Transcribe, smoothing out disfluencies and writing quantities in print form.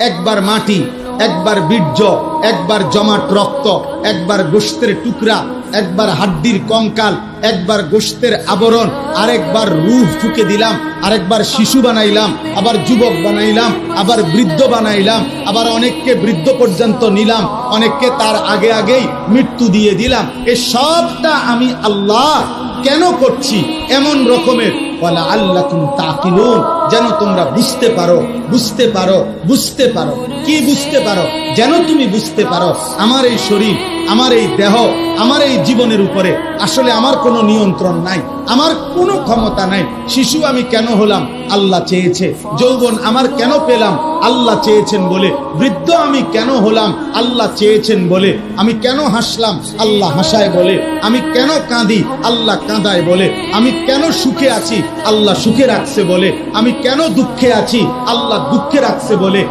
একবার মাটি, একবার বীর্য, একবার জমাট রক্ত, একবার গোশতের টুকরা, একবার হাড্ডির কঙ্কাল, একবার গোশতের আবরণ, আরেকবার রূহ ফুঁকে দিলাম, আরেকবার শিশু বানাইলাম, আবার যুবক বানাইলাম, আবার বৃদ্ধ বানাইলাম, আবার অনেককে বৃদ্ধ পর্যন্ত নিলাম, অনেককে তার আগে আগেই মৃত্যু দিয়ে দিলাম। এ সবটা আমি আল্লাহ কেন করছি? এমন রকমের ওয়ালা আল্লাকুম তাকিলুন, যেন তোমরা বুঝতে পারো, বুঝতে পারো, বুঝতে পারো। কি বুঝতে পারো? যেন তুমি বুঝতে পারো আমার এই শরীর, আমার এই দেহ, আমার এই জীবনের উপরে আসলে আমার কোনো নিয়ন্ত্রণ নাই, আমার কোনো ক্ষমতা নাই। শিশু আমি কেন হলাম? আল্লাহ চেয়েছে। যৌবন আমার কেন পেলাম? আল্লাহ চেয়েছেন বলে। বৃদ্ধ আমি কেন হলাম? আল্লাহ চেয়েছেন বলে। আমি কেন হাসলাম? আল্লাহ হাসায় বলে। আমি কেন কাঁদি? আল্লাহ কাঁদায় বলে। আমি কেন সুখে আছি? আল্লাহ সুখে রাখছে বলে। আমি কেন দুঃখে আছি? আল্লাহ দুঃখে রাখছে বলে।